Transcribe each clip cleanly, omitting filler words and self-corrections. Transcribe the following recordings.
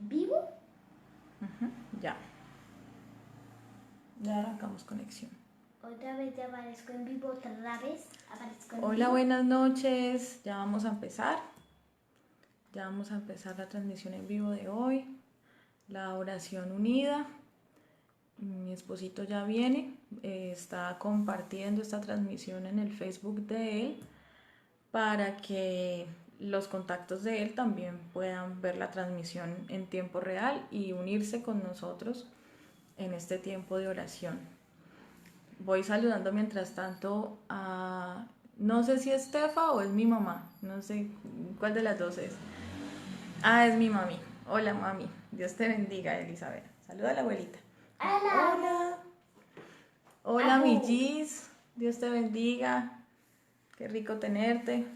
vivo? Ya. Ya arrancamos conexión. Otra vez ya aparezco en vivo, otra vez aparezco en Hola, vivo. buenas noches. Ya vamos a empezar. Ya vamos a empezar la transmisión en vivo de hoy. La oración unida. Mi esposito ya viene. Está compartiendo esta transmisión en el Facebook de él para que los contactos de él también puedan ver la transmisión en tiempo real y unirse con nosotros en este tiempo de oración. Voy saludando mientras tanto a... No sé si es Estefa o es mi mamá. No sé cuál de las dos es. Ah, es mi mami. Hola, mami. Dios te bendiga, Elizabeth. Saluda a la abuelita. Hola. Hola. Hola, mi Gis. Dios te bendiga. Qué rico tenerte.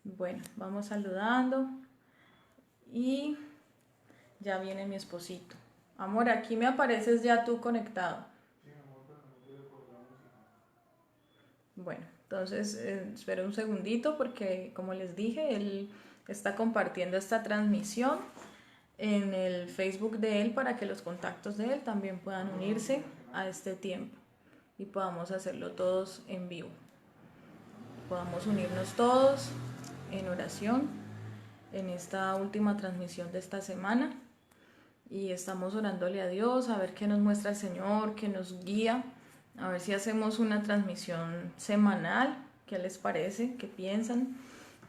Bueno, vamos saludando. Y ya viene mi esposito. Amor, aquí me apareces ya tú conectado. Bueno, entonces espero un segundito porque como les dije, él está compartiendo esta transmisión en el Facebook de él para que los contactos de él también puedan unirse a este tiempo y podamos hacerlo todos en vivo. Podamos unirnos todos en oración en esta última transmisión de esta semana y estamos orándole a Dios a ver qué nos muestra el Señor, qué nos guía. A ver si hacemos una transmisión semanal, ¿qué les parece? ¿Qué piensan?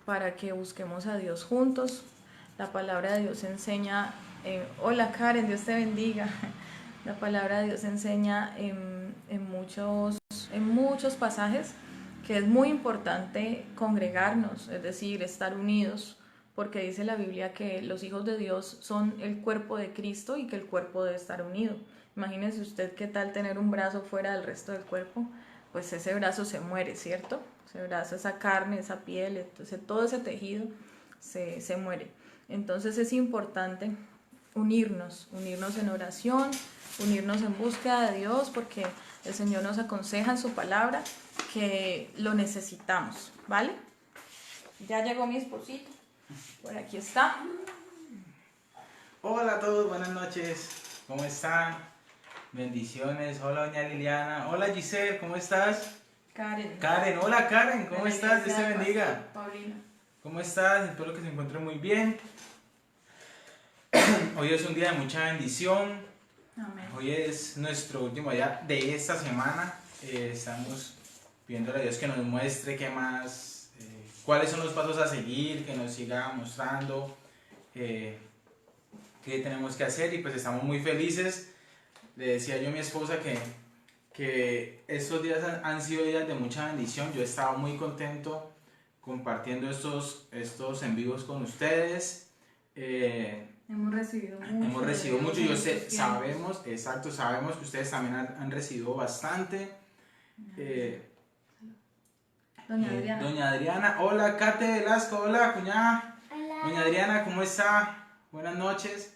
Para que busquemos a Dios juntos. La palabra de Dios enseña, hola Karen, Dios te bendiga. La palabra de Dios enseña en muchos pasajes que es muy importante congregarnos, es decir, estar unidos, porque dice la Biblia que los hijos de Dios son el cuerpo de Cristo y que el cuerpo debe estar unido. Imagínese usted qué tal tener un brazo fuera del resto del cuerpo, pues ese brazo se muere, ¿cierto? Ese brazo, esa carne, esa piel, entonces todo ese tejido se muere. Entonces es importante unirnos en oración, unirnos en búsqueda de Dios, porque el Señor nos aconseja en su palabra que lo necesitamos, ¿vale? Ya llegó mi esposito, por aquí está. Hola a todos, buenas noches, ¿cómo están? Bendiciones, hola doña Liliana, hola Giselle, ¿cómo estás? Karen, hola Karen, ¿cómo estás? Dios te Gracias, bendiga. Paulina. ¿Cómo estás? Espero que se encuentre muy bien. Hoy es un día de mucha bendición. Amén. Hoy es nuestro último día de esta semana. Estamos pidiéndole a Dios que nos muestre qué más, cuáles son los pasos a seguir, que nos siga mostrando qué tenemos que hacer, y pues estamos muy felices. Le decía yo a mi esposa que estos días han sido días de mucha bendición. Yo estaba muy contento compartiendo estos en vivos con ustedes. Hemos recibido mucho. Yo sé, sabemos que ustedes también han recibido bastante. Doña Adriana, hola. Kate Velasco, hola cuñada. Hola. Doña Adriana, ¿cómo está? Buenas noches.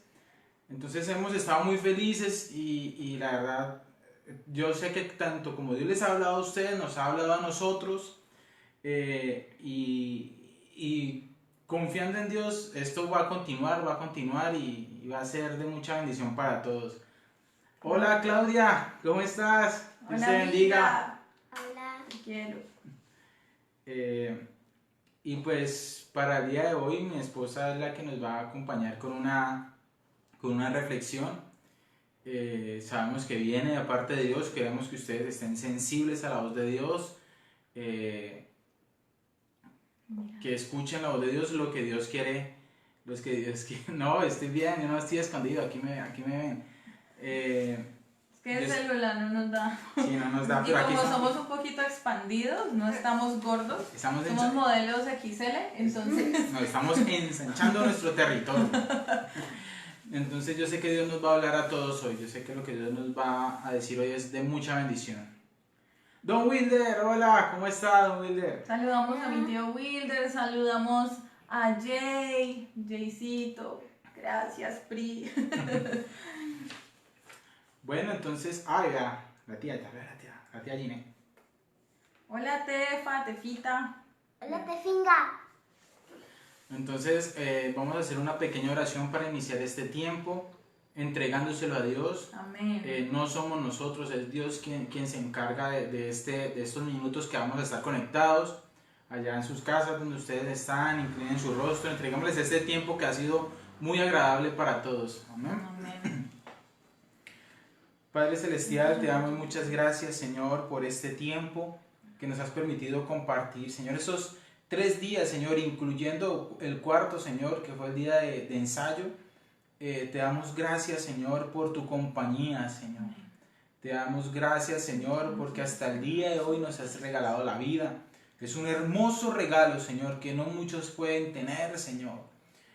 Entonces hemos estado muy felices y la verdad, yo sé que tanto como Dios les ha hablado a ustedes, nos ha hablado a nosotros, y confiando en Dios, esto va a continuar y va a ser de mucha bendición para todos. Hola Claudia, ¿cómo estás? Dios te bendiga. Hola. Te quiero. Y pues para el día de hoy mi esposa es la que nos va a acompañar con una reflexión. Sabemos que viene de parte de Dios, queremos que ustedes estén sensibles a la voz de Dios, que escuchen la voz de Dios, lo que Dios quiere, No, estoy bien, yo no estoy escondido, aquí me ven. Es que el celular no nos da. Sí, no nos da, Y pero aquí como somos un poquito expandidos, no estamos gordos, somos modelos XL, entonces... Nos estamos ensanchando nuestro territorio. Entonces yo sé que Dios nos va a hablar a todos hoy. Yo sé que lo que Dios nos va a decir hoy es de mucha bendición. Don Wilder, hola, ¿cómo está Don Wilder? Saludamos a mi tío Wilder, saludamos a Jaycito, gracias Pri. Bueno, entonces, vea, la tía Gine. Hola Tefa, Tefita. Hola, Tefinga. Entonces vamos a hacer una pequeña oración para iniciar este tiempo, entregándoselo a Dios. Amén. No somos nosotros, es Dios quien se encarga de estos minutos que vamos a estar conectados. Allá en sus casas donde ustedes están, inclinen su rostro, entregámosles este tiempo que ha sido muy agradable para todos. Amén. Amén. Padre Celestial, te damos muchas gracias, Señor, por este tiempo que nos has permitido compartir. Señor, esos 3 días, Señor, incluyendo el cuarto, Señor, que fue el día de ensayo, te damos gracias, Señor, por tu compañía, Señor. Te damos gracias, Señor, porque hasta el día de hoy nos has regalado la vida. Es un hermoso regalo, Señor, que no muchos pueden tener, Señor.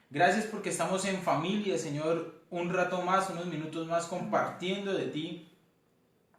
Gracias porque estamos en familia, Señor, un rato más, unos minutos más compartiendo de ti.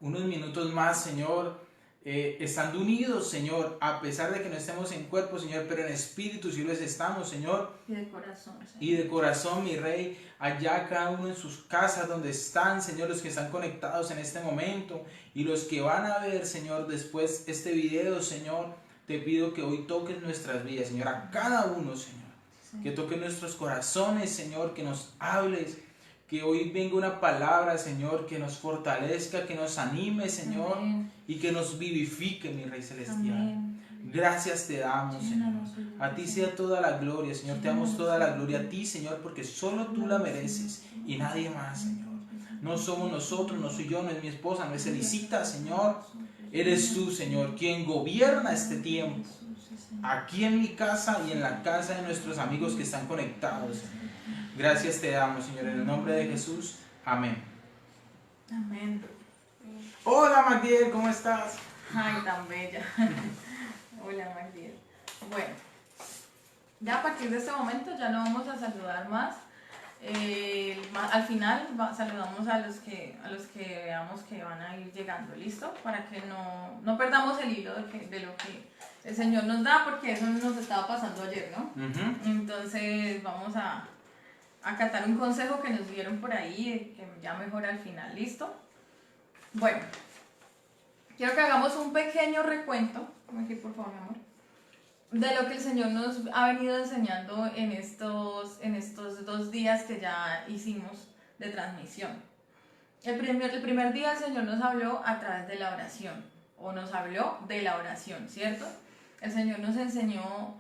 Unos minutos más, Señor, estando unidos, Señor, a pesar de que no estemos en cuerpo, Señor, pero en espíritu sí los estamos, Señor. Y de corazón, Señor. Y de corazón, mi Rey, allá cada uno en sus casas donde están, Señor, los que están conectados en este momento y los que van a ver, Señor, después este video, Señor, te pido que hoy toques nuestras vidas, Señor, a cada uno, Señor. Sí. Que toques nuestros corazones, Señor, que nos hables, que hoy venga una palabra, Señor, que nos fortalezca, que nos anime, Señor, Amén. y que nos vivifique, mi Rey Celestial. Amén. Gracias te damos, Señor. A ti sea toda la gloria, Señor. Te damos toda la gloria a ti, Señor, porque solo tú la mereces y nadie más, Señor. No somos nosotros, no soy yo, no es mi esposa, no es Elisita, Señor. Eres tú, Señor, quien gobierna este tiempo. Aquí en mi casa y en la casa de nuestros amigos que están conectados, Señor. Gracias te damos, Señor, en el nombre de Jesús. Amén. Amén. Hola, Magdiel, ¿cómo estás? Ay, tan bella. Hola, Magdiel. Bueno, ya a partir de este momento ya no vamos a saludar más. Al final saludamos a los que veamos que van a ir llegando, ¿listo? Para que no perdamos el hilo de lo que el Señor nos da, porque eso nos estaba pasando ayer, ¿no? Entonces vamos a acatar un consejo que nos dieron por ahí, que ya mejor al final, ¿listo? Bueno, quiero que hagamos un pequeño recuento, aquí por favor, mi amor, de lo que el Señor nos ha venido enseñando en estos 2 días que ya hicimos de transmisión. El primer día el Señor nos habló a través de la oración, o nos habló de la oración, ¿cierto? El Señor nos enseñó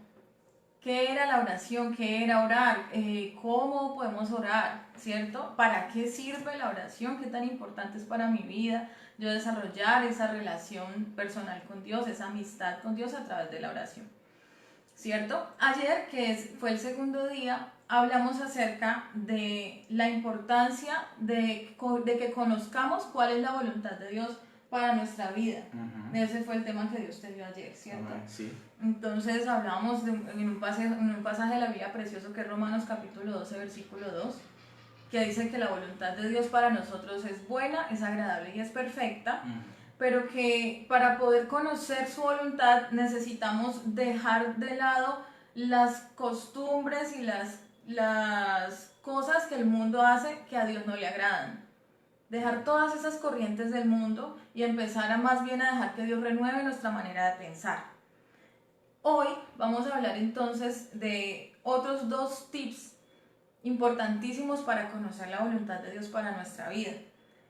qué era la oración, qué era orar, cómo podemos orar, ¿cierto? ¿Para qué sirve la oración? ¿Qué tan importante es para mi vida yo desarrollar esa relación personal con Dios, esa amistad con Dios a través de la oración? ¿Cierto? Ayer, fue el segundo día, hablamos acerca de la importancia de que conozcamos cuál es la voluntad de Dios para nuestra vida. Ese fue el tema que Dios te dio ayer, ¿cierto? Sí. Entonces hablamos en un pasaje de la Biblia precioso que es Romanos capítulo 12, versículo 2, que dice que la voluntad de Dios para nosotros es buena, es agradable y es perfecta, pero que para poder conocer su voluntad necesitamos dejar de lado las costumbres y las cosas que el mundo hace que a Dios no le agradan. Dejar todas esas corrientes del mundo y empezar más bien a dejar que Dios renueve nuestra manera de pensar. Hoy vamos a hablar entonces de otros 2 tips importantísimos para conocer la voluntad de Dios para nuestra vida,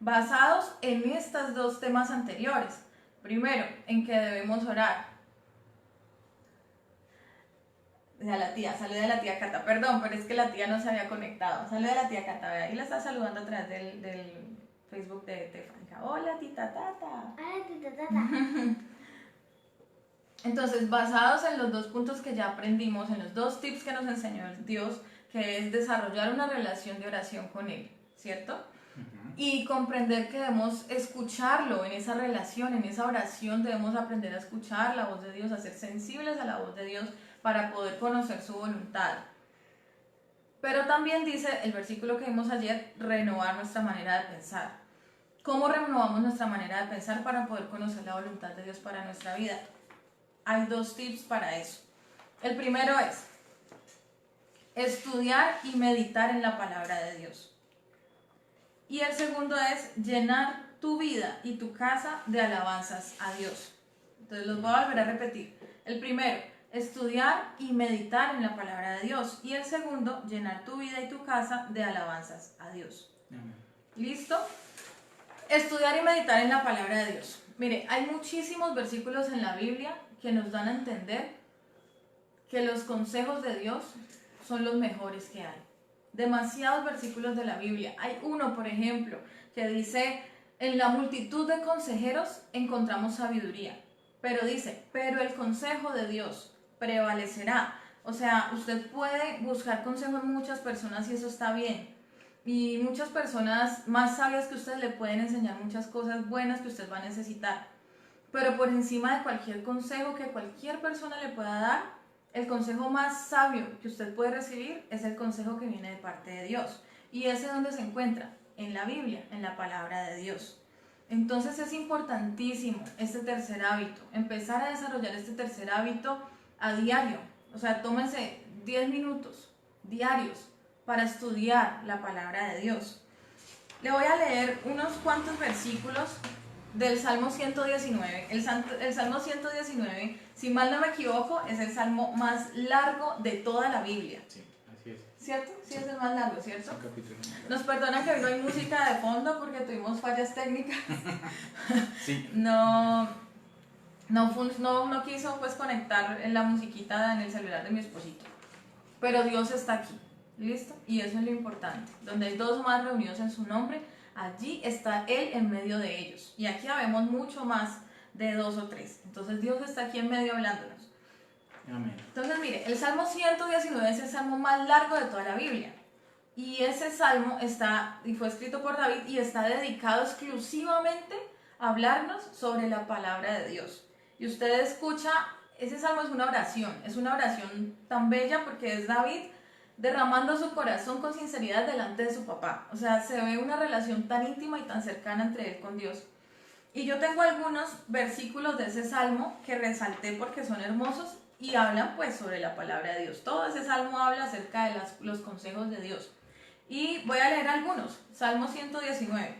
basados en estos 2 temas anteriores. Primero, en que debemos orar. Saluda a la tía Cata, perdón, pero es que la tía no se había conectado. Saluda a la tía Cata, ahí la está saludando a través del Facebook de Franca. Hola, tita Tata. Hola, tita Tata. Entonces, basados en los 2 puntos que ya aprendimos, en los 2 tips que nos enseñó Dios, que es desarrollar una relación de oración con Él, ¿cierto? Y comprender que debemos escucharlo en esa relación, en esa oración debemos aprender a escuchar la voz de Dios, a ser sensibles a la voz de Dios para poder conocer su voluntad. Pero también dice el versículo que vimos ayer, renovar nuestra manera de pensar. ¿Cómo renovamos nuestra manera de pensar para poder conocer la voluntad de Dios para nuestra vida? Hay 2 tips para eso. El primero es estudiar y meditar en la palabra de Dios. Y el segundo es llenar tu vida y tu casa de alabanzas a Dios. Entonces los voy a volver a repetir. El primero, estudiar y meditar en la palabra de Dios. Y el segundo, llenar tu vida y tu casa de alabanzas a Dios. Amén. ¿Listo? Estudiar y meditar en la palabra de Dios. Mire, hay muchísimos versículos en la Biblia que nos dan a entender que los consejos de Dios son los mejores que hay. Demasiados versículos de la Biblia. Hay uno, por ejemplo, que dice, en la multitud de consejeros encontramos sabiduría. Pero dice, pero el consejo de Dios prevalecerá. O sea, usted puede buscar consejo en muchas personas y eso está bien. Y muchas personas más sabias que usted le pueden enseñar muchas cosas buenas que usted va a necesitar. Pero por encima de cualquier consejo que cualquier persona le pueda dar, el consejo más sabio que usted puede recibir es el consejo que viene de parte de Dios. ¿Y ese es donde se encuentra? En la Biblia, en la palabra de Dios. Entonces es importantísimo este tercer hábito, empezar a desarrollar este tercer hábito a diario. O sea, tómense 10 minutos diarios para estudiar la palabra de Dios. Le voy a leer unos cuantos versículos del Salmo 119. El Salmo 119, si mal no me equivoco, es el salmo más largo de toda la Biblia. Sí, así es. ¿Cierto? Sí, es el más largo, ¿cierto? Un capítulo más largo. Nos perdonan que hoy no hay música de fondo porque tuvimos fallas técnicas. Sí. No quiso pues conectar la musiquita en el celular de mi esposito. Pero Dios está aquí, ¿listo? Y eso es lo importante. Donde hay dos o más reunidos en su nombre, allí está Él en medio de ellos. Y aquí habemos mucho más de 2 o 3. Entonces Dios está aquí en medio hablándonos. Amén. Entonces mire, el Salmo 119 es el salmo más largo de toda la Biblia. Y ese salmo fue escrito por David y está dedicado exclusivamente a hablarnos sobre la palabra de Dios. Y usted escucha, ese salmo es una oración tan bella porque es David derramando su corazón con sinceridad delante de su papá. O sea, se ve una relación tan íntima y tan cercana entre él con Dios. Y yo tengo algunos versículos de ese salmo que resalté porque son hermosos y hablan pues sobre la palabra de Dios. Todo ese salmo habla acerca de los consejos de Dios. Y voy a leer algunos. Salmo 119.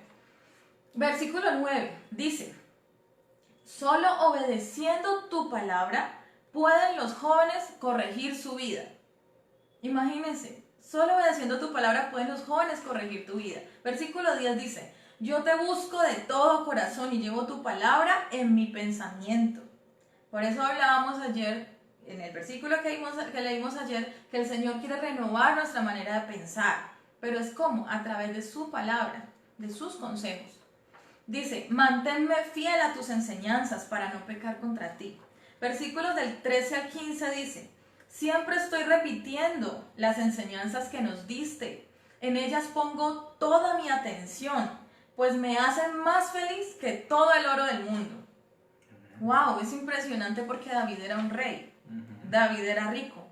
Versículo 9 dice, solo obedeciendo tu palabra pueden los jóvenes corregir su vida. Imagínense, solo obedeciendo tu palabra pueden los jóvenes corregir tu vida. Versículo 10 dice, yo te busco de todo corazón y llevo tu palabra en mi pensamiento. Por eso hablábamos ayer, en el versículo que leímos ayer, que el Señor quiere renovar nuestra manera de pensar. Pero es como, a través de su palabra, de sus consejos. Dice, manténme fiel a tus enseñanzas para no pecar contra ti. Versículos del 13 al 15 dice, siempre estoy repitiendo las enseñanzas que nos diste. En ellas pongo toda mi atención, pues me hacen más feliz que todo el oro del mundo. Wow, es impresionante porque David era un rey. David era rico.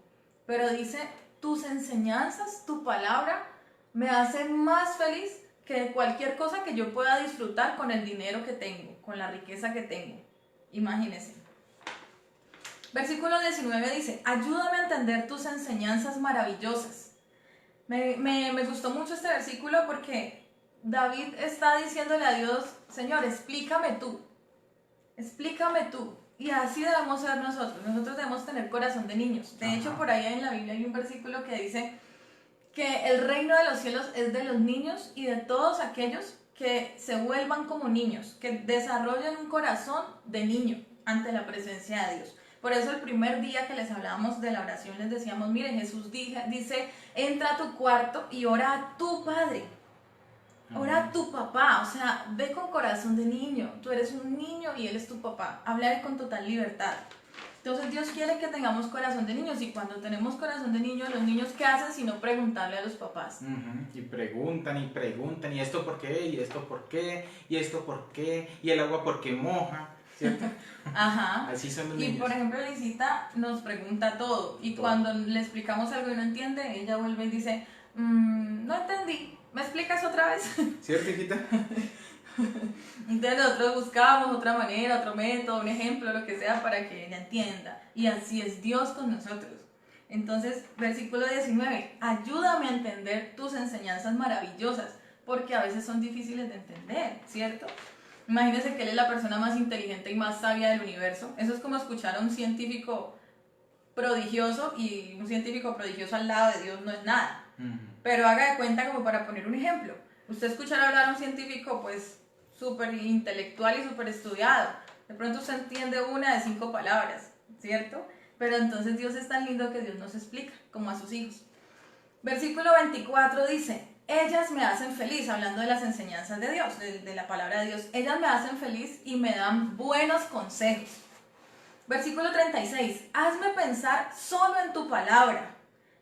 Pero dice, tus enseñanzas, tu palabra, me hacen más feliz que cualquier cosa que yo pueda disfrutar con el dinero que tengo, con la riqueza que tengo. Imagínense. Versículo 19 dice, ayúdame a entender tus enseñanzas maravillosas. Me gustó mucho este versículo porque David está diciéndole a Dios, Señor, explícame tú. Explícame tú. Y así debemos ser nosotros. Nosotros debemos tener corazón de niños. De hecho, por ahí en la Biblia hay un versículo que dice que el reino de los cielos es de los niños y de todos aquellos que se vuelvan como niños, que desarrollen un corazón de niño ante la presencia de Dios. Por eso el primer día que les hablábamos de la oración les decíamos, mire, Jesús dice, entra a tu cuarto y ora a tu Padre. Ora a tu papá, o sea, ve con corazón de niño. Tú eres un niño y Él es tu papá. Habla con total libertad. Entonces Dios quiere que tengamos corazón de niños y cuando tenemos corazón de niños, los niños ¿qué hacen sino preguntarle a los papás? Y preguntan, y esto por qué, y esto por qué, y esto por qué, y el agua por qué moja, ¿cierto? Ajá. Así son los y niños. Por ejemplo, Lisita nos pregunta todo y Todo. cuando le explicamos algo y no entiende, ella vuelve y dice, no entendí, ¿me explicas otra vez? ¿Cierto, hijita? Entonces nosotros buscamos otra manera, otro método, un ejemplo, lo que sea para que ella entienda. Y así es Dios con nosotros. Entonces, versículo 19, ayúdame a entender tus enseñanzas maravillosas, porque a veces son difíciles de entender, ¿cierto? Imagínense que Él es la persona más inteligente y más sabia del universo. Eso es como escuchar a un científico prodigioso y un científico prodigioso al lado de Dios no es nada. Ujú. Pero haga de cuenta, como para poner un ejemplo, usted escuchar hablar a un científico pues súper intelectual y súper estudiado, de pronto usted entiende una de 5 palabras, ¿cierto? Pero entonces Dios es tan lindo que Dios nos explica, como a sus hijos. Versículo 24 dice, ellas me hacen feliz, hablando de las enseñanzas de Dios, de la palabra de Dios, ellas me hacen feliz y me dan buenos consejos. Versículo 36, hazme pensar solo en tu palabra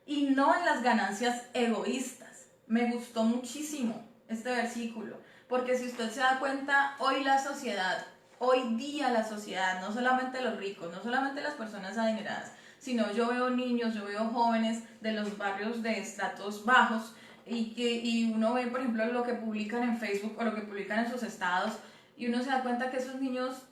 y no en las ganancias egoístas. Me gustó muchísimo este versículo, porque si usted se da cuenta, hoy la sociedad, hoy día la sociedad, no solamente los ricos, no solamente las personas adineradas, sino yo veo niños, yo veo jóvenes de los barrios de estratos bajos y uno ve, por ejemplo, lo que publican en Facebook o lo que publican en sus estados y uno se da cuenta que esos niños,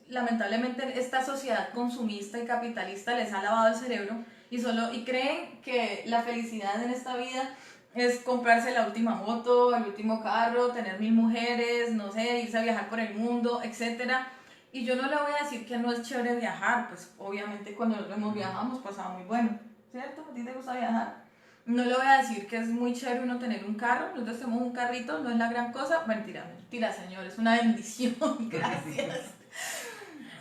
lamentablemente, esta sociedad consumista y capitalista les ha lavado el cerebro y creen que la felicidad en esta vida es comprarse la última moto, el último carro, tener 1000 mujeres, no sé, irse a viajar por el mundo, etcétera. Y yo no le voy a decir que no es chévere viajar, pues obviamente cuando nosotros viajamos pasaba muy bueno, ¿cierto? ¿A ti te gusta viajar? No le voy a decir que es muy chévere uno tener un carro, nosotros tenemos un carrito, no es la gran cosa, mentira, señor, es una bendición, gracias.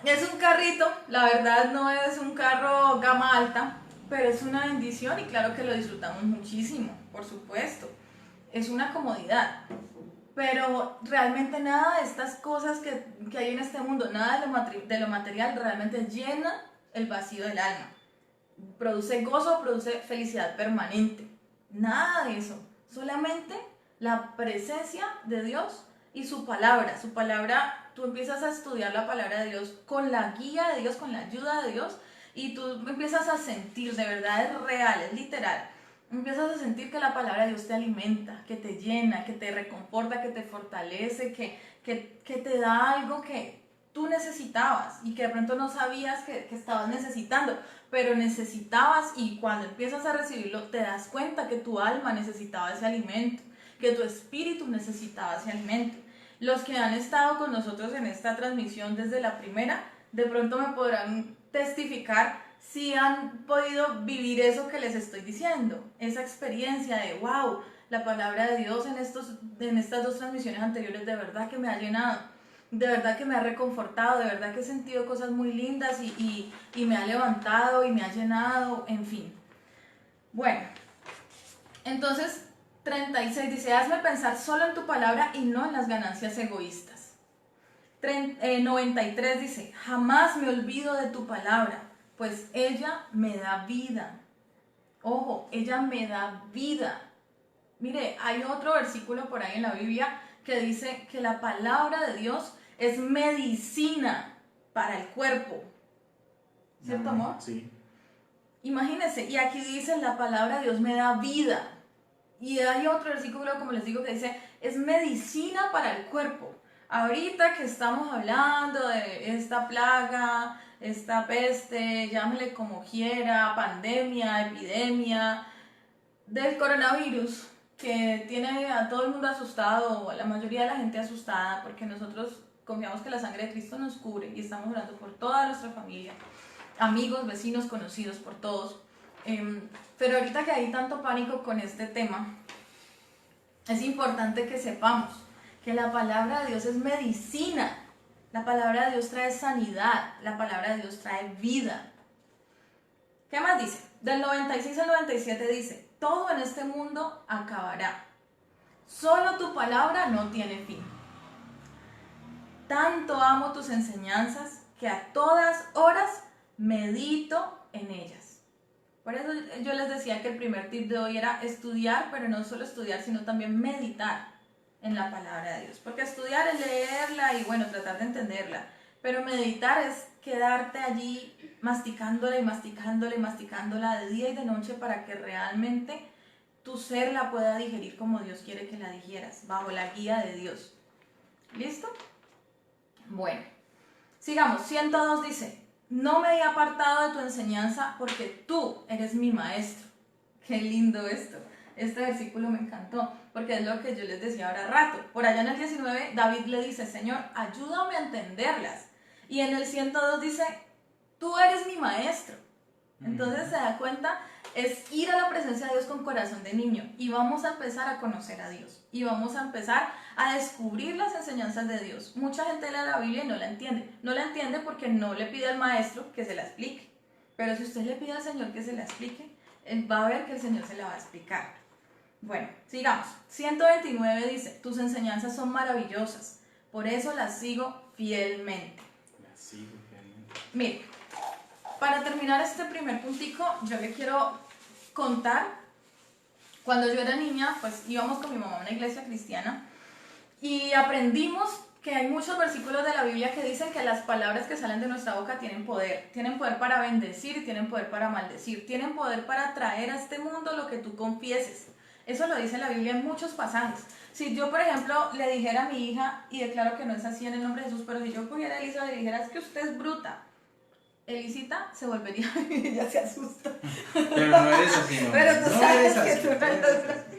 Es un carrito, la verdad no es un carro gama alta, pero es una bendición y claro que lo disfrutamos muchísimo, por supuesto. Es una comodidad, pero realmente nada de estas cosas que hay en este mundo, nada de lo material realmente llena el vacío del alma. Produce gozo, produce felicidad permanente. Nada de eso, solamente la presencia de Dios y su palabra. Su palabra, tú empiezas a estudiar la palabra de Dios con la guía de Dios, con la ayuda de Dios, y tú empiezas a sentir, de verdad es real, es literal, empiezas a sentir que la palabra de Dios te alimenta, que te llena, que te reconforta, que te fortalece, que te da algo que tú necesitabas y que de pronto no sabías que estabas necesitando, pero necesitabas, y cuando empiezas a recibirlo te das cuenta que tu alma necesitaba ese alimento, que tu espíritu necesitaba ese alimento. Los que han estado con nosotros en esta transmisión desde la primera, de pronto me podrán testificar si han podido vivir eso que les estoy diciendo, esa experiencia de wow, la palabra de Dios en estas 2 transmisiones anteriores de verdad que me ha llenado, de verdad que me ha reconfortado, de verdad que he sentido cosas muy lindas y me ha levantado y me ha llenado, en fin. Bueno, entonces 36 dice, hazme pensar solo en tu palabra y no en las ganancias egoístas. 93 dice, jamás me olvido de tu palabra, pues ella me da vida. Ojo, ella me da vida. Mire, hay otro versículo por ahí en la Biblia que dice que la palabra de Dios es medicina para el cuerpo. ¿Cierto, amor? Sí. Imagínense, y aquí dice, la palabra de Dios me da vida. Y hay otro versículo, como les digo, que dice, es medicina para el cuerpo. Ahorita que estamos hablando de esta plaga, esta peste, llámele como quiera, pandemia, epidemia, del coronavirus, que tiene a todo el mundo asustado, o a la mayoría de la gente asustada, porque nosotros confiamos que la sangre de Cristo nos cubre y estamos orando por toda nuestra familia, amigos, vecinos, conocidos, por todos. Pero ahorita que hay tanto pánico con este tema, es importante que sepamos que la palabra de Dios es medicina. La palabra de Dios trae sanidad, la palabra de Dios trae vida. ¿Qué más dice? Del 96 al 97 dice, todo en este mundo acabará. Solo tu palabra no tiene fin. Tanto amo tus enseñanzas que a todas horas medito en ellas. Por eso yo les decía que el primer tip de hoy era estudiar, pero no solo estudiar, sino también meditar en la palabra de Dios. Porque estudiar es leerla y bueno, tratar de entenderla. Pero meditar es quedarte allí masticándola y masticándola y masticándola de día y de noche para que realmente tu ser la pueda digerir como Dios quiere que la digieras, bajo la guía de Dios. ¿Listo? Bueno, sigamos. 102 dice, no me he apartado de tu enseñanza porque tú eres mi maestro. Qué lindo esto. Este versículo me encantó porque es lo que yo les decía ahora rato. Por allá en el 19, David le dice, Señor, ayúdame a entenderlas. Y en el 102 dice, tú eres mi maestro. Entonces se da cuenta, es ir a la presencia de Dios con corazón de niño y vamos a empezar a conocer a Dios y vamos a empezar a descubrir las enseñanzas de Dios. Mucha gente lee la Biblia y no la entiende. No la entiende porque no le pide al maestro que se la explique. Pero si usted le pide al Señor que se la explique, él va a ver que el Señor se la va a explicar. Bueno, sigamos. 129 dice, tus enseñanzas son maravillosas, por eso las sigo fielmente. Las sigo fielmente. Mire, para terminar este primer puntico, yo le quiero contar, cuando yo era niña, pues íbamos con mi mamá a una iglesia cristiana y aprendimos que hay muchos versículos de la Biblia que dicen que las palabras que salen de nuestra boca tienen poder para bendecir y tienen poder para maldecir, tienen poder para traer a este mundo lo que tú confieses. Eso lo dice la Biblia en muchos pasajes. Si yo, por ejemplo, le dijera a mi hija, y declaro que no es así en el nombre de Jesús, pero si yo cogiera a Elisa y le dijera, es que usted es bruta, Elisita se volvería, ella se asusta. Pero no eres así, ¿no? Pero tú No sabes eres que así. tú no eres así.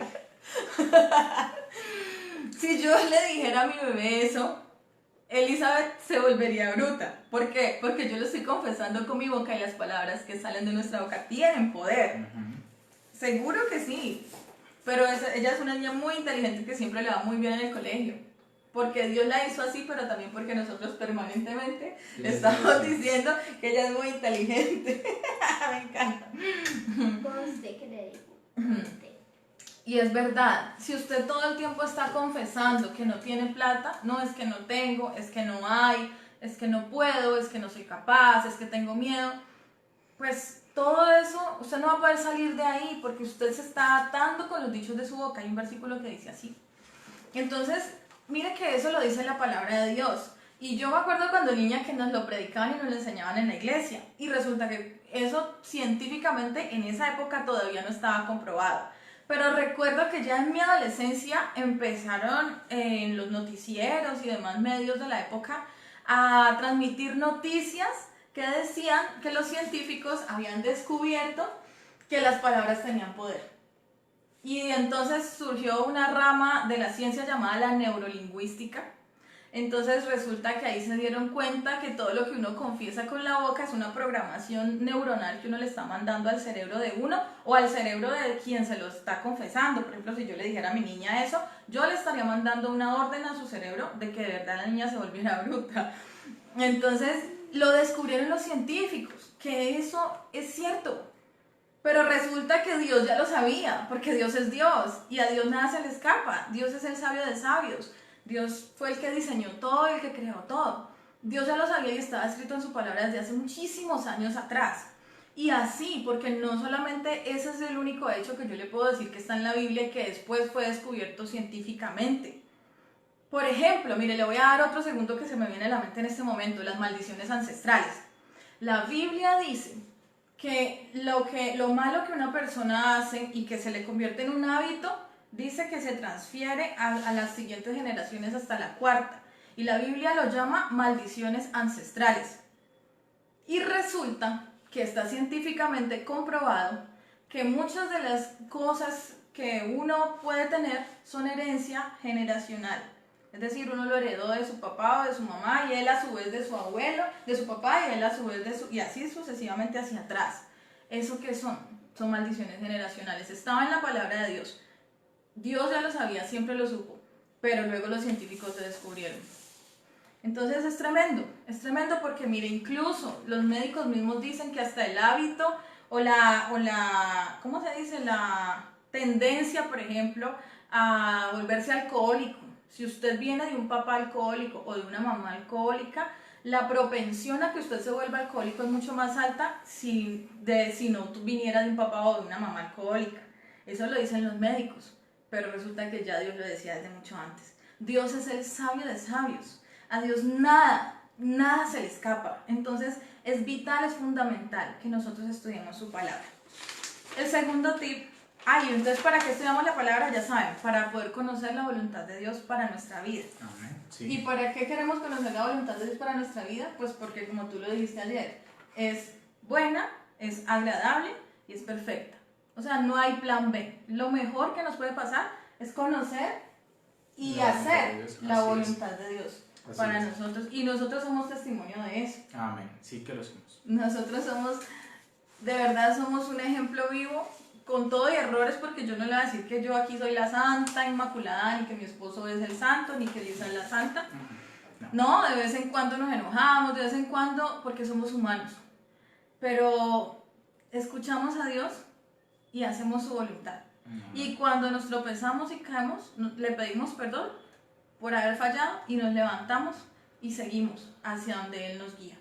Si yo le dijera a mi bebé eso, Elizabeth se volvería bruta. ¿Por qué? Porque yo lo estoy confesando con mi boca y las palabras que salen de nuestra boca tienen poder. Ujú. Seguro que sí. Pero ella es una niña muy inteligente que siempre le va muy bien en el colegio. Porque Dios la hizo así, pero también porque nosotros permanentemente le estamos diciendo que ella es muy inteligente. Me encanta. Conste que le digo. Conste. Y es verdad, si usted todo el tiempo está confesando que no tiene plata, no es que no tengo, es que no hay, es que no puedo, es que no soy capaz, es que tengo miedo, pues todo eso, usted no va a poder salir de ahí porque usted se está atando con los dichos de su boca. Hay un versículo que dice así. Entonces, mire que eso lo dice la palabra de Dios. Y yo me acuerdo cuando niña que nos lo predicaban y nos lo enseñaban en la iglesia. Y resulta que eso científicamente en esa época todavía no estaba comprobado. Pero recuerdo que ya en mi adolescencia empezaron en los noticieros y demás medios de la época a transmitir noticias que decían que los científicos habían descubierto que las palabras tenían poder. Y entonces surgió una rama de la ciencia llamada la neurolingüística. Entonces resulta que ahí se dieron cuenta que todo lo que uno confiesa con la boca es una programación neuronal que uno le está mandando al cerebro de uno o al cerebro de quien se lo está confesando. Por ejemplo, si yo le dijera a mi niña eso, yo le estaría mandando una orden a su cerebro de que de verdad la niña se volviera bruta. Entonces lo descubrieron los científicos, que eso es cierto. Pero resulta que Dios ya lo sabía, porque Dios es Dios y a Dios nada se le escapa. Dios es el sabio de sabios. Dios fue el que diseñó todo y el que creó todo. Dios ya lo sabía y estaba escrito en su palabra desde hace muchísimos años atrás. Y así, porque no solamente ese es el único hecho que yo le puedo decir que está en la Biblia y que después fue descubierto científicamente. Por ejemplo, mire, le voy a dar otro segundo que se me viene a la mente en este momento, las maldiciones ancestrales. La Biblia dice que lo malo que una persona hace y que se le convierte en un hábito, dice que se transfiere a las siguientes generaciones hasta la cuarta. Y la Biblia lo llama maldiciones ancestrales. Y resulta que está científicamente comprobado que muchas de las cosas que uno puede tener son herencia generacional. Es decir, uno lo heredó de su papá o de su mamá y él a su vez de su abuelo, de su papá y él a su vez de su... y así sucesivamente hacia atrás. ¿Eso qué son? Son maldiciones generacionales. Estaba en la palabra de Dios. Dios ya lo sabía, siempre lo supo, pero luego los científicos lo descubrieron. Entonces es tremendo porque mire, incluso los médicos mismos dicen que hasta el hábito o la ¿cómo se dice? La tendencia, por ejemplo, a volverse alcohólico. Si usted viene de un papá alcohólico o de una mamá alcohólica, la propensión a que usted se vuelva alcohólico es mucho más alta si no viniera de un papá o de una mamá alcohólica. Eso lo dicen los médicos, pero resulta que ya Dios lo decía desde mucho antes. Dios es el sabio de sabios. A Dios nada se le escapa. Entonces es vital, es fundamental que nosotros estudiemos su palabra. El segundo tip, entonces ¿para qué estudiamos la palabra? Ya saben, para poder conocer la voluntad de Dios para nuestra vida. Amén. Sí. ¿Y para qué queremos conocer la voluntad de Dios para nuestra vida? Pues porque, como tú lo dijiste ayer, es buena, es agradable y es perfecta. O sea, no hay plan B. Lo mejor que nos puede pasar es conocer y hacer la voluntad de Dios para nosotros. Y nosotros somos testimonio de eso. Amén. Sí que lo somos. Nosotros somos de verdad somos un ejemplo vivo, con todo y errores, porque yo no le voy a decir que yo aquí soy la santa inmaculada, ni que mi esposo es el santo, ni que Lisa es la santa. No, de vez en cuando nos enojamos, de vez en cuando, porque somos humanos. Pero escuchamos a Dios y hacemos su voluntad. Y cuando nos tropezamos y caemos, le pedimos perdón por haber fallado y nos levantamos y seguimos hacia donde Él nos guía.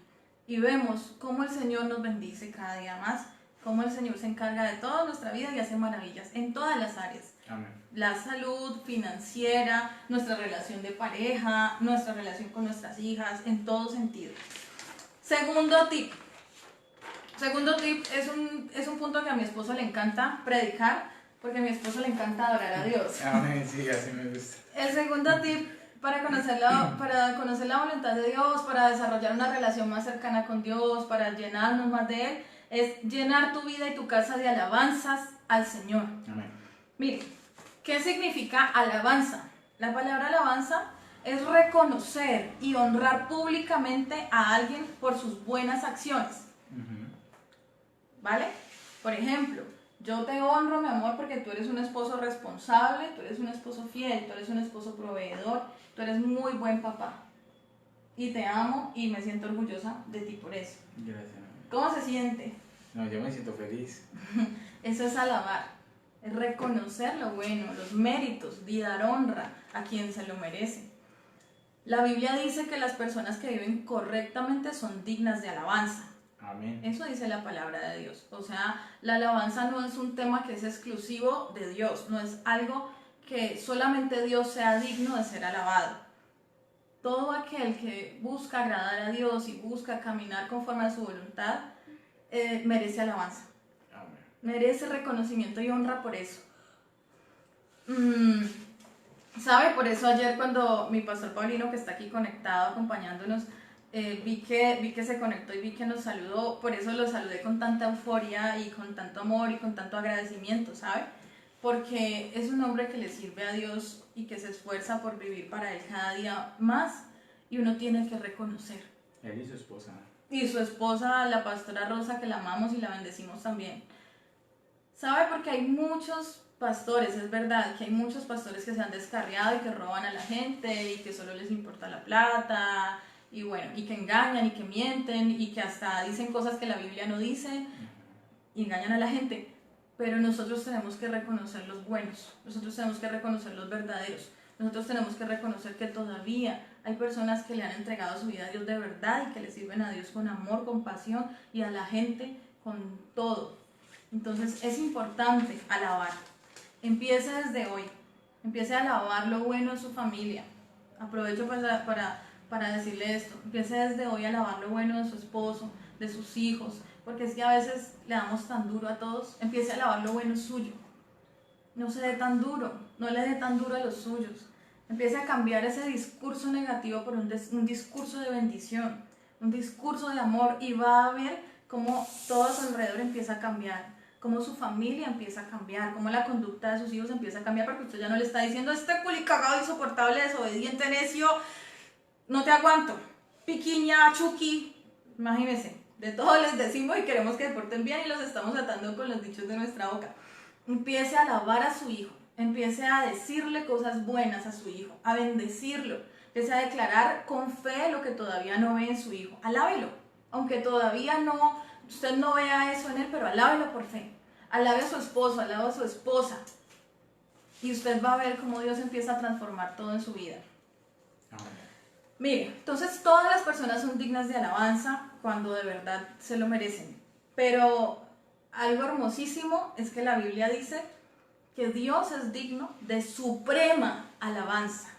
Y vemos cómo el Señor nos bendice cada día más, cómo el Señor se encarga de toda nuestra vida y hace maravillas en todas las áreas. Amén. La salud financiera, nuestra relación de pareja, nuestra relación con nuestras hijas, en todo sentido. Segundo tip. Segundo tip es un punto que a mi esposo le encanta predicar, porque a mi esposo le encanta adorar a Dios. Amén, sí, así me gusta. El segundo tip para conocer la voluntad de Dios, para desarrollar una relación más cercana con Dios, para llenarnos más de Él, es llenar tu vida y tu casa de alabanzas al Señor. Amén. Mire, ¿qué significa alabanza? La palabra alabanza es reconocer y honrar públicamente a alguien por sus buenas acciones. ¿Vale? Por ejemplo, yo te honro, mi amor, porque tú eres un esposo responsable, tú eres un esposo fiel, tú eres un esposo proveedor, tú eres muy buen papá. Y te amo y me siento orgullosa de ti por eso. Gracias. ¿Cómo se siente? No, yo me siento feliz. Eso es alabar, es reconocer lo bueno, los méritos y dar honra a quien se lo merece. La Biblia dice que las personas que viven correctamente son dignas de alabanza. Amén. Eso dice la palabra de Dios. O sea, la alabanza no es un tema que es exclusivo de Dios, no es algo que solamente Dios sea digno de ser alabado. Todo aquel que busca agradar a Dios y busca caminar conforme a su voluntad, merece alabanza. Amén. Merece reconocimiento y honra por eso. ¿Sabe? Por eso ayer cuando mi pastor Paulino, que está aquí conectado acompañándonos, vi que se conectó y vi que nos saludó, por eso lo saludé con tanta euforia y con tanto amor y con tanto agradecimiento, ¿sabe? Porque es un hombre que le sirve a Dios y que se esfuerza por vivir para Él cada día más, y uno tiene que reconocer. Él y su esposa. Y su esposa, la pastora Rosa, que la amamos y la bendecimos también. ¿Sabe? Porque hay muchos pastores, es verdad, que hay muchos pastores que se han descarriado y que roban a la gente y que solo les importa la plata, y bueno, y que engañan y que mienten y que hasta dicen cosas que la Biblia no dice y engañan a la gente. Pero nosotros tenemos que reconocer los buenos, nosotros tenemos que reconocer los verdaderos, nosotros tenemos que reconocer que todavía hay personas que le han entregado su vida a Dios de verdad y que le sirven a Dios con amor, con pasión, y a la gente con todo. Entonces es importante alabar. Empiece desde hoy, empiece a alabar lo bueno en su familia. Aprovecho para decirle esto, empiece desde hoy a alabar lo bueno de su esposo, de sus hijos, porque es que a veces le damos tan duro a todos. Empiece a alabar lo bueno suyo, no se dé tan duro, no le dé tan duro a los suyos. Empiece a cambiar ese discurso negativo por un discurso de bendición, un discurso de amor, y va a ver cómo todo a su alrededor empieza a cambiar, cómo su familia empieza a cambiar, cómo la conducta de sus hijos empieza a cambiar, porque usted ya no le está diciendo: este culicagado, insoportable, desobediente, necio, no te aguanto, piquiña, chuki. Imagínense, de todo les decimos y queremos que se porten bien y los estamos atando con los dichos de nuestra boca. Empiece a alabar a su hijo, empiece a decirle cosas buenas a su hijo, a bendecirlo, empiece a declarar con fe lo que todavía no ve en su hijo. Alábelo, aunque todavía usted no vea eso en él, pero alábelo por fe. Alabe a su esposo, alabe a su esposa, y usted va a ver cómo Dios empieza a transformar todo en su vida. Amén. Mire, entonces todas las personas son dignas de alabanza cuando de verdad se lo merecen. Pero algo hermosísimo es que la Biblia dice que Dios es digno de suprema alabanza.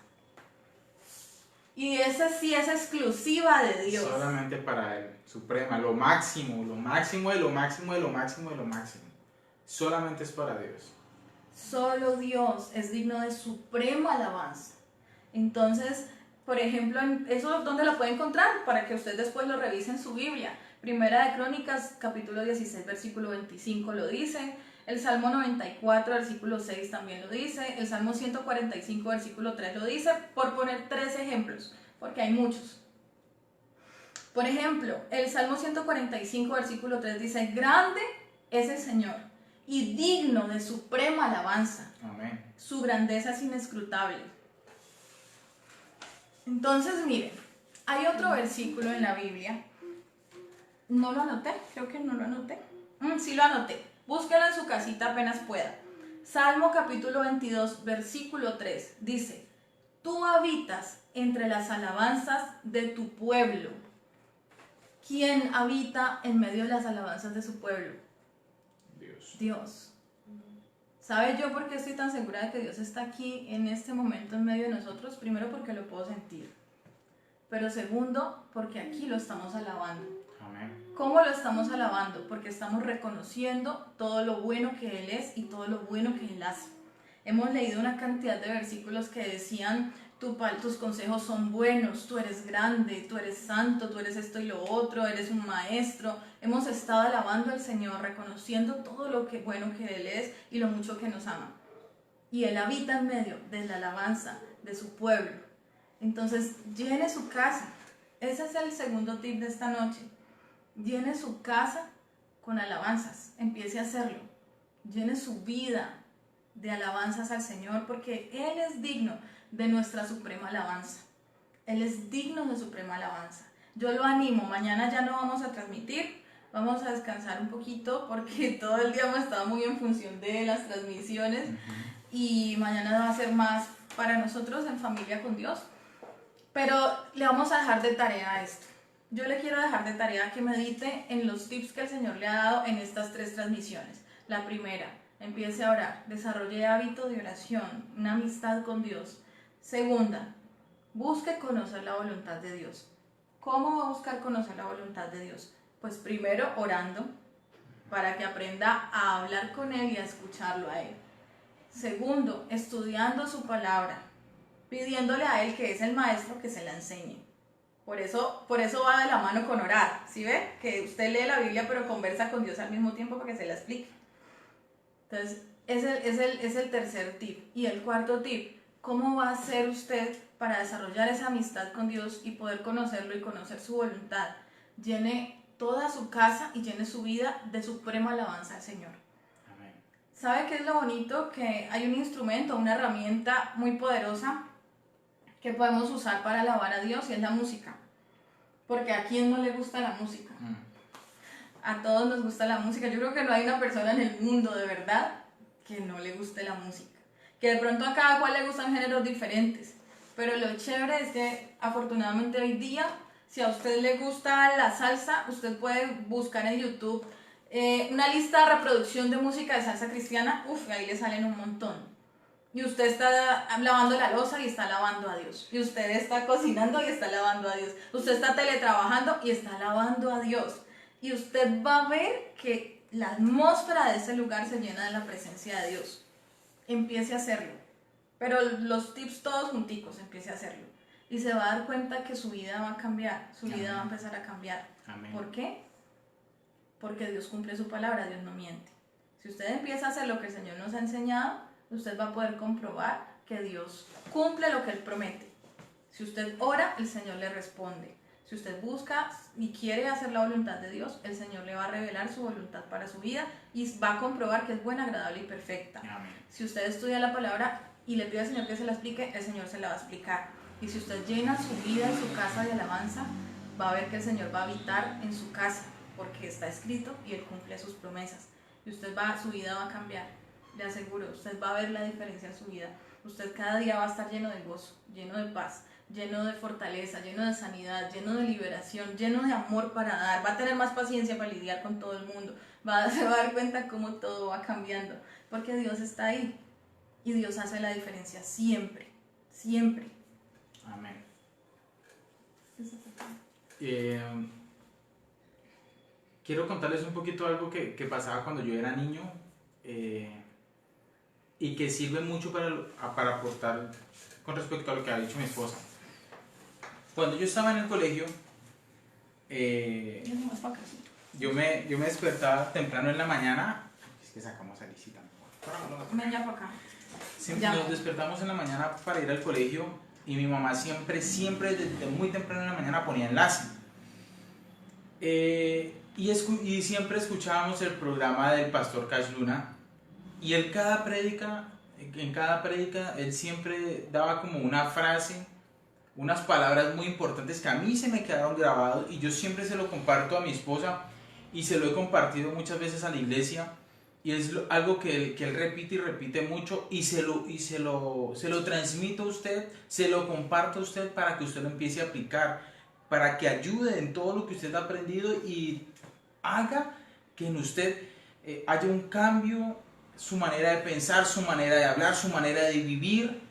Y esa sí es exclusiva de Dios. Solamente para Él, suprema, lo máximo, lo máximo de lo máximo de lo máximo de lo máximo. Solamente es para Dios. Solo Dios es digno de suprema alabanza. Entonces, por ejemplo, ¿eso dónde lo puede encontrar? Para que usted después lo revise en su Biblia. Primera de Crónicas, capítulo 16, versículo 25 lo dice. El Salmo 94, versículo 6 también lo dice. El Salmo 145, versículo 3 lo dice. Por poner 3 ejemplos, porque hay muchos. Por ejemplo, el Salmo 145, versículo 3 dice, grande es el Señor y digno de suprema alabanza. Amén. Su grandeza es inescrutable. Entonces, miren, hay otro versículo en la Biblia. No lo anoté, creo que no lo anoté. Sí lo anoté. Búsquelo en su casita apenas pueda. Salmo capítulo 22, versículo 3 dice, tú habitas entre las alabanzas de tu pueblo. ¿Quién habita en medio de las alabanzas de su pueblo? Dios. Dios. ¿Sabe yo por qué estoy tan segura de que Dios está aquí en este momento en medio de nosotros? Primero porque lo puedo sentir, pero segundo porque aquí lo estamos alabando. Amén. ¿Cómo lo estamos alabando? Porque estamos reconociendo todo lo bueno que Él es y todo lo bueno que Él hace. Hemos leído una cantidad de versículos que decían, tus consejos son buenos, tú eres grande, tú eres santo, tú eres esto y lo otro, eres un maestro. Hemos estado alabando al Señor, reconociendo todo lo que bueno que Él es y lo mucho que nos ama. Y Él habita en medio de la alabanza de su pueblo. Entonces, llene su casa. Ese es el segundo tip de esta noche. Llene su casa con alabanzas. Empiece a hacerlo. Llene su vida de alabanzas al Señor porque Él es digno de nuestra suprema alabanza. Él es digno de suprema alabanza. Yo lo animo. Mañana ya no vamos a transmitir. Vamos a descansar un poquito porque todo el día hemos estado muy en función de las transmisiones. Y mañana va a ser más para nosotros en familia con Dios. Pero le vamos a dejar de tarea a esto. Yo le quiero dejar de tarea que medite en los tips que el Señor le ha dado en estas 3 transmisiones. La primera, empiece a orar, desarrolle hábito de oración, una amistad con Dios. Segunda, busque conocer la voluntad de Dios. ¿Cómo va a buscar conocer la voluntad de Dios? Pues primero orando, para que aprenda a hablar con Él y a escucharlo a Él. Segundo, estudiando su palabra, pidiéndole a Él, que es el maestro, que se la enseñe. Por eso va de la mano con orar, ¿sí ve? Que usted lee la Biblia pero conversa con Dios al mismo tiempo para que se la explique. Entonces, es el tercer tip. Y el cuarto tip, ¿cómo va a hacer usted para desarrollar esa amistad con Dios y poder conocerlo y conocer su voluntad? Llene toda su casa y llene su vida de suprema alabanza al Señor. Amén. ¿Sabe qué es lo bonito? Que hay un instrumento, una herramienta muy poderosa que podemos usar para alabar a Dios y es la música. Porque ¿a quién no le gusta la música? A todos nos gusta la música. Yo creo que no hay una persona en el mundo de verdad que no le guste la música. Que de pronto a cada cual le gustan géneros diferentes. Pero lo chévere es que afortunadamente hoy día, si a usted le gusta la salsa, usted puede buscar en YouTube una lista de reproducción de música de salsa cristiana. Ahí le salen un montón. Y usted está lavando la loza y está alabando a Dios. Y usted está cocinando y está alabando a Dios. Usted está teletrabajando y está alabando a Dios. Y usted va a ver que la atmósfera de ese lugar se llena de la presencia de Dios. Empiece a hacerlo. Pero los tips todos junticos, empiece a hacerlo. Y se va a dar cuenta que su vida va a cambiar. Su vida va a empezar a cambiar. Amén. ¿Por qué? Porque Dios cumple su palabra, Dios no miente. Si usted empieza a hacer lo que el Señor nos ha enseñado, usted va a poder comprobar que Dios cumple lo que Él promete. Si usted ora, el Señor le responde. Si usted busca y quiere hacer la voluntad de Dios, el Señor le va a revelar su voluntad para su vida y va a comprobar que es buena, agradable y perfecta. Amén. Si usted estudia la palabra y le pide al Señor que se la explique, el Señor se la va a explicar. Y si usted llena su vida y su casa de alabanza, va a ver que el Señor va a habitar en su casa, porque está escrito y Él cumple sus promesas. Y su vida va a cambiar. Le aseguro, usted va a ver la diferencia en su vida. Usted cada día va a estar lleno de gozo, lleno de paz, lleno de fortaleza, lleno de sanidad, lleno de liberación, lleno de amor para dar. Va a tener más paciencia para lidiar con todo el mundo. Se va a dar cuenta cómo todo va cambiando. Porque Dios está ahí. Y Dios hace la diferencia siempre. Siempre. Amén. Quiero contarles un poquito algo que pasaba cuando yo era niño. Y que sirve mucho para aportar con respecto a lo que ha dicho mi esposa. Cuando yo estaba en el colegio, yo me despertaba temprano en la mañana. Es que sacamos a Lisita. Ven ya para acá. Nos despertamos en la mañana para ir al colegio y mi mamá siempre desde muy temprano en la mañana ponía enlace. Y siempre escuchábamos el programa del pastor Cash Luna, y en cada prédica, él siempre daba como una frase, unas palabras muy importantes que a mí se me quedaron grabados, y yo siempre se lo comparto a mi esposa y se lo he compartido muchas veces a la iglesia, y es algo que él repite y repite mucho, y se lo transmito a usted, se lo comparto a usted para que usted lo empiece a aplicar, para que ayude en todo lo que usted ha aprendido y haga que en usted haya un cambio, su manera de pensar, su manera de hablar, su manera de vivir.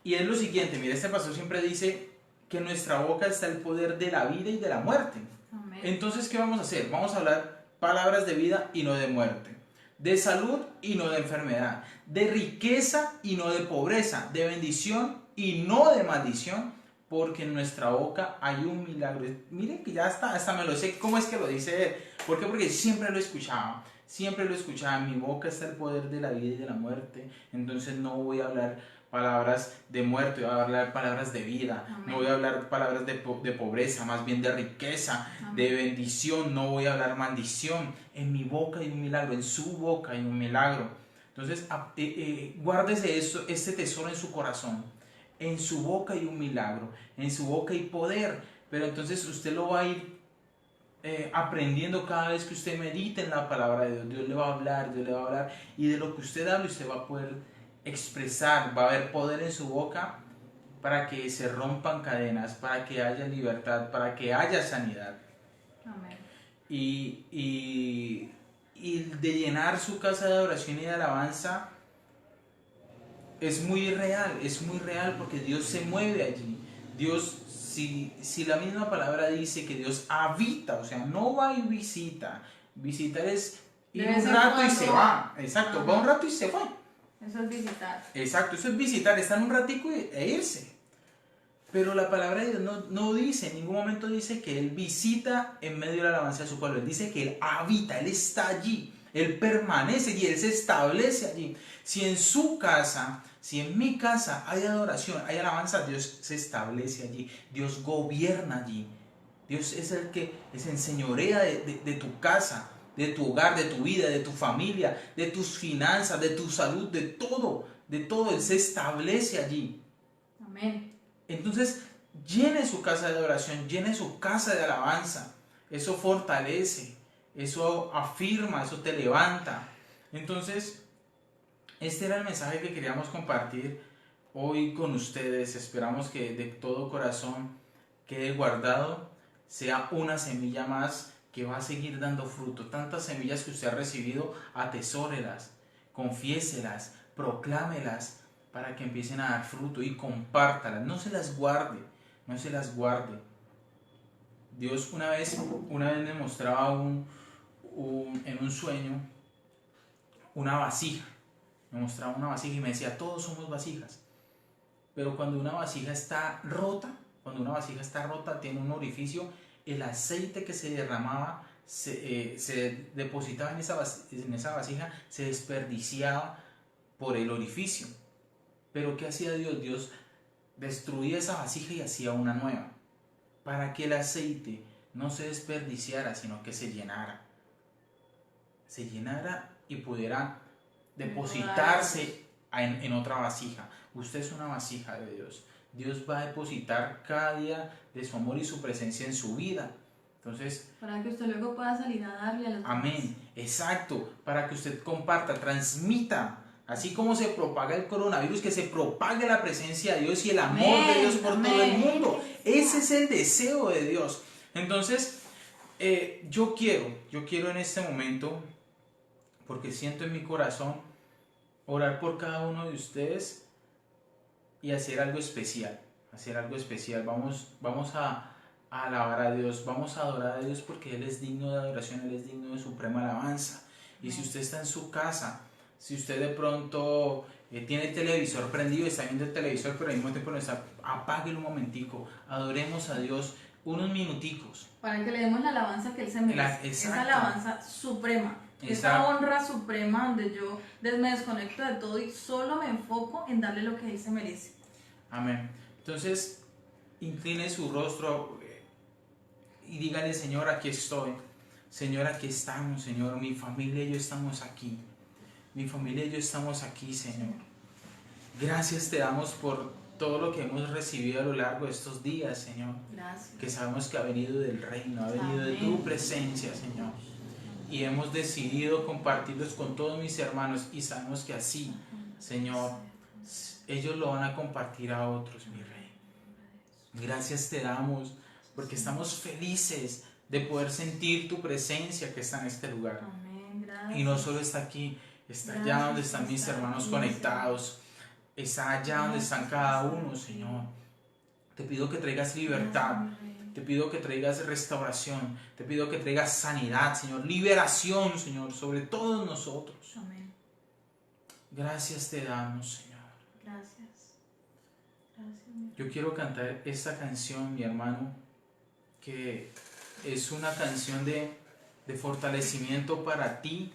Y es lo siguiente, mira, este pastor siempre dice que en nuestra boca está el poder de la vida y de la muerte. Amén. Entonces, ¿qué vamos a hacer? Vamos a hablar palabras de vida y no de muerte, de salud y no de enfermedad, de riqueza y no de pobreza, de bendición y no de maldición, porque en nuestra boca hay un milagro. Miren que ya hasta me lo sé. ¿Cómo es que lo dice él? ¿Por qué? Porque siempre lo escuchaba. En mi boca está el poder de la vida y de la muerte. Entonces no voy a hablar palabras de muerte, voy a hablar palabras de vida. Amén. No voy a hablar palabras de pobreza, más bien de riqueza, Amén. de bendición. No voy a hablar maldición. En mi boca hay un milagro, en su boca hay un milagro. Entonces guárdese este tesoro en su corazón. En su boca hay un milagro, en su boca hay poder, pero entonces usted lo va a ir aprendiendo cada vez que usted medite en la palabra de Dios. Dios le va a hablar, y de lo que usted hable usted va a poder expresar, va a haber poder en su boca para que se rompan cadenas, para que haya libertad, para que haya sanidad. Amén. Y de llenar su casa de oración y de alabanza es muy real porque Dios se mueve allí. Dios, si la misma palabra dice que Dios habita, o sea, no va y visita. Visitar es ir un rato y se va. Exacto, va un rato y se va. Eso es visitar. Exacto, eso es visitar, estar un ratico e irse. Pero la palabra de Dios no dice, en ningún momento dice que Él visita en medio de la alabanza de su pueblo. Él dice que Él habita, Él está allí, Él permanece allí, Él se establece allí. Si en su casa, si en mi casa hay adoración, hay alabanza, Dios se establece allí, Dios gobierna allí. Dios es el que se enseñorea de tu casa, de tu hogar, de tu vida, de tu familia, de tus finanzas, de tu salud, de todo, Él se establece allí. Amén. Entonces, llene su casa de adoración, llene su casa de alabanza. Eso fortalece, eso afirma, eso te levanta. Entonces, este era el mensaje que queríamos compartir hoy con ustedes. Esperamos que de todo corazón quede guardado, sea una semilla más que va a seguir dando fruto. Tantas semillas que usted ha recibido, atesórelas, confiéselas, proclámelas, para que empiecen a dar fruto, y compártalas, no se las guarde. Dios una vez me mostraba en un sueño una vasija, me mostraba una vasija y me decía, todos somos vasijas, pero cuando una vasija está rota, tiene un orificio, el aceite que se derramaba se depositaba en esa vasija, se desperdiciaba por el orificio. Pero ¿qué hacía Dios? Dios destruía esa vasija y hacía una nueva, para que el aceite no se desperdiciara, sino que se llenara y pudiera depositarse en otra vasija. Usted es una vasija de Dios. Dios va a depositar cada día de su amor y su presencia en su vida. Entonces, para que usted luego pueda salir a darle a los demás. amén, exacto, para que usted comparta, transmita. Así como se propaga el coronavirus, que se propague la presencia de Dios y el amor de Dios por todo el mundo. Ese es el deseo de Dios. Entonces, yo quiero en este momento, porque siento en mi corazón, orar por cada uno de ustedes y hacer algo especial. Vamos a alabar a Dios, vamos a adorar a Dios, porque Él es digno de adoración, Él es digno de suprema alabanza. Y si usted está en su casa, si usted de pronto tiene el televisor prendido, está viendo el televisor, pero al mismo tiempo no está, apáguelo un momentico, adoremos a Dios unos minuticos. Para que le demos la alabanza que Él se merece. Esa alabanza suprema, esa honra suprema, donde yo me desconecto de todo y solo me enfoco en darle lo que Él se merece. Amén. Entonces, incline su rostro y dígale: Señor, aquí estoy. Señor, aquí estamos, Señor. Mi familia y yo estamos aquí. Mi familia y yo estamos aquí, Señor. Gracias te damos por todo lo que hemos recibido a lo largo de estos días, Señor. Gracias. Que sabemos que ha venido del reino, ha venido de tu presencia, Señor. Y hemos decidido compartirlos con todos mis hermanos y sabemos que así, Señor, ellos lo van a compartir a otros, mi Rey. Gracias te damos porque estamos felices de poder sentir tu presencia que está en este lugar. Amén. Gracias. Y no solo está aquí, está allá donde están mis hermanos conectados, está allá donde están cada uno, Señor. Te pido que traigas libertad, te pido que traigas restauración, te pido que traigas sanidad, Señor, liberación, Señor, sobre todos nosotros. Amén. Gracias te damos, Señor. Gracias. Gracias, mi Yo quiero cantar esta canción, mi hermano, que es una canción de fortalecimiento para ti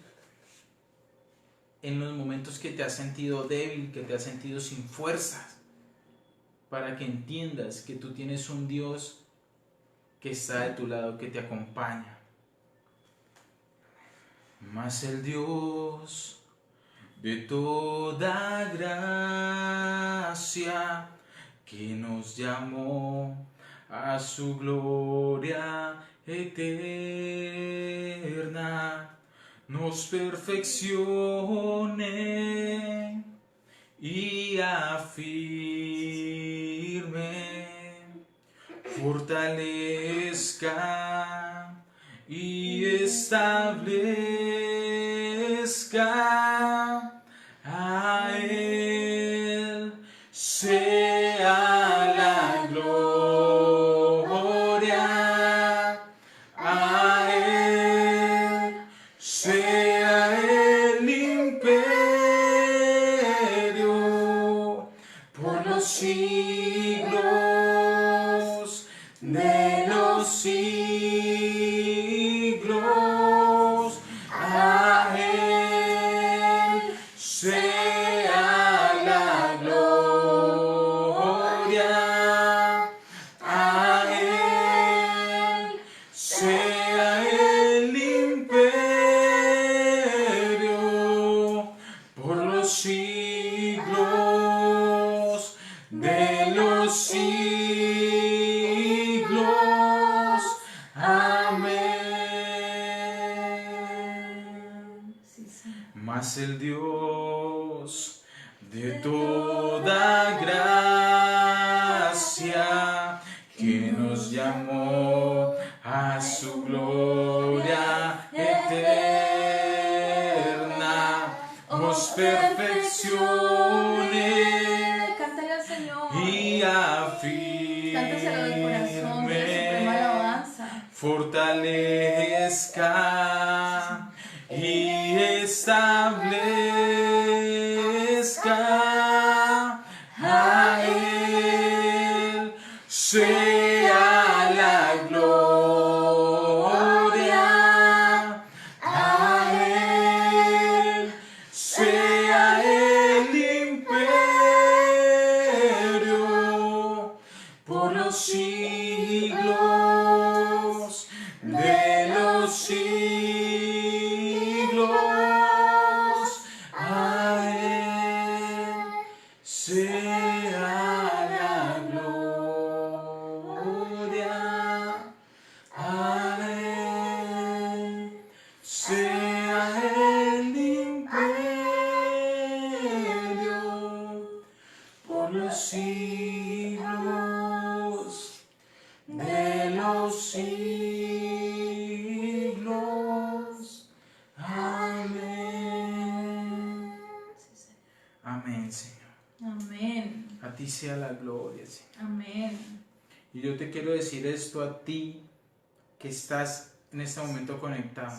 en los momentos que te has sentido débil, que te has sentido sin fuerzas, para que entiendas que tú tienes un Dios que está de tu lado, que te acompaña. Mas el Dios de toda gracia, que nos llamó a su gloria eterna, nos perfeccione y afirme, fortalezca y establezca. A Él sea la gloria, a Él sea el imperio por los siglos de los siglos. A Él sea la gloria, a Él sea el imperio por los siglos de los siglos. Amén. Sí, Señor. Mas el Dios de toda gracia, que nos llamó a su gloria eterna, nos perfeccione Cántale al Señor. y Cántaselo de corazón, de suprema afirme, alabanza. fortalezca y establezca. A Él sea la gloria, a Él sea el imperio por los siglos de los siglos. A Él sea la gloria, a Él sea el imperio por los siglos de los siglos. Amén. Amén, Señor. Amén. A ti sea la gloria, Señor. Amén. Y yo te quiero decir esto a ti que estás en este momento conectado.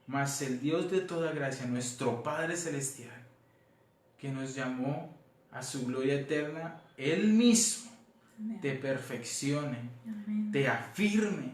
Mas el Dios de toda gracia, nuestro Padre Celestial, que nos llamó a su gloria eterna, Él mismo Amén. te perfeccione, Amén. te afirme,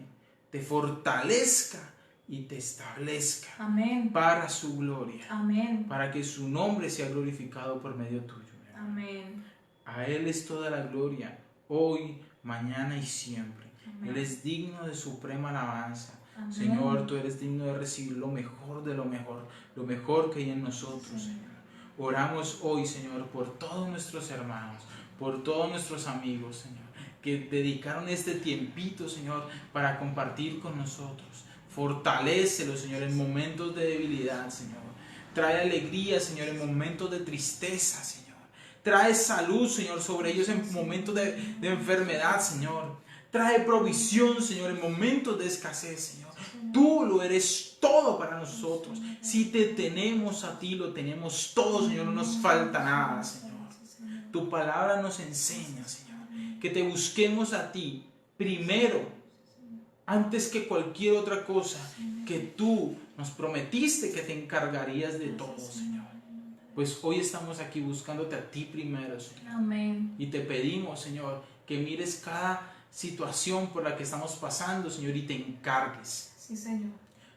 te fortalezca y te establezca Amén. para su gloria, Amén. para que su nombre sea glorificado por medio tuyo. Amén. A Él es toda la gloria, hoy, mañana y siempre. Él es digno de suprema alabanza. Amén. Señor, tú eres digno de recibir lo mejor de lo mejor que hay en nosotros, Señor. Oramos hoy, Señor, por todos nuestros hermanos, por todos nuestros amigos, Señor, que dedicaron este tiempito, Señor, para compartir con nosotros. Fortalécelos, Señor, en momentos de debilidad, Señor. Trae alegría, Señor, en momentos de tristeza, Señor. Trae salud, Señor, sobre ellos en momentos de enfermedad, Señor. Trae provisión, Señor, en momentos de escasez, Señor. Tú lo eres todo para nosotros. Si te tenemos a ti, lo tenemos todo, Señor. No nos falta nada, Señor. Tu palabra nos enseña, Señor, que te busquemos a ti primero, antes que cualquier otra cosa, que tú nos prometiste que te encargarías de todo, Señor. Pues hoy estamos aquí buscándote a ti primero, Señor. Amén. Y te pedimos, Señor, que mires cada situación por la que estamos pasando, Señor, y te encargues. Sí, Señor.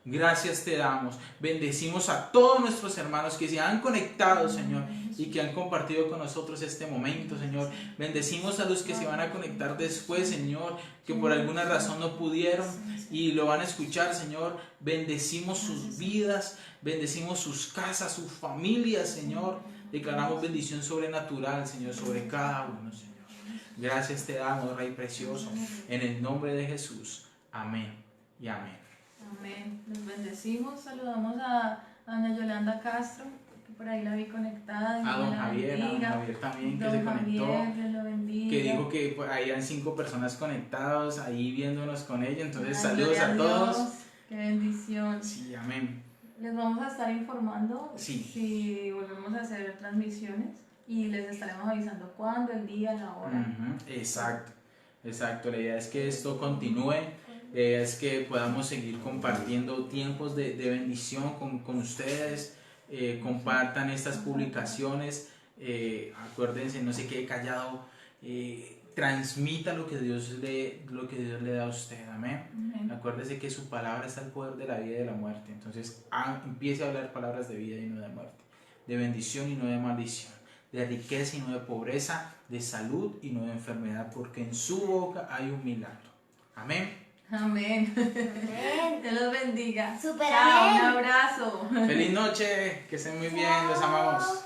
Gracias te damos. Bendecimos a todos nuestros hermanos que se han conectado, Señor, y que han compartido con nosotros este momento, Señor. Bendecimos a los que se van a conectar después, Señor, que por alguna razón no pudieron y lo van a escuchar, Señor. Bendecimos sus vidas, bendecimos sus casas, sus familias, Señor. Declaramos bendición sobrenatural, Señor, sobre cada uno, Señor. Gracias te damos, Rey precioso, en el nombre de Jesús. Amén y amén. Amén. Los bendecimos. Saludamos a doña Yolanda Castro, que por ahí la vi conectada. A don Dios la Javier bendiga. también, que Don se conectó. Javier, Dios lo bendiga. Que dijo que pues, habían 5 personas conectadas ahí viéndonos con ella. Entonces, Ay, saludos gloria a todos. Dios. Qué bendición. Sí, amén. Les vamos a estar informando Sí. si volvemos a hacer transmisiones y les estaremos avisando cuándo, el día, la hora. Ujú, exacto, exacto. La idea es que esto continúe. La idea es que podamos seguir compartiendo tiempos de bendición con ustedes. Compartan estas publicaciones. Acuérdense, no se quede callado. Transmita lo que Dios le da a usted. Amén. Amén. Acuérdese que su palabra está el poder de la vida y de la muerte. Entonces empiece a hablar palabras de vida y no de muerte, de bendición y no de maldición, de riqueza y no de pobreza, de salud y no de enfermedad, porque en su boca hay un milagro. Amén. Amén. Amén. Dios los bendiga. Super Chao, amén. un abrazo. Feliz noche, que estén muy bien, los amamos.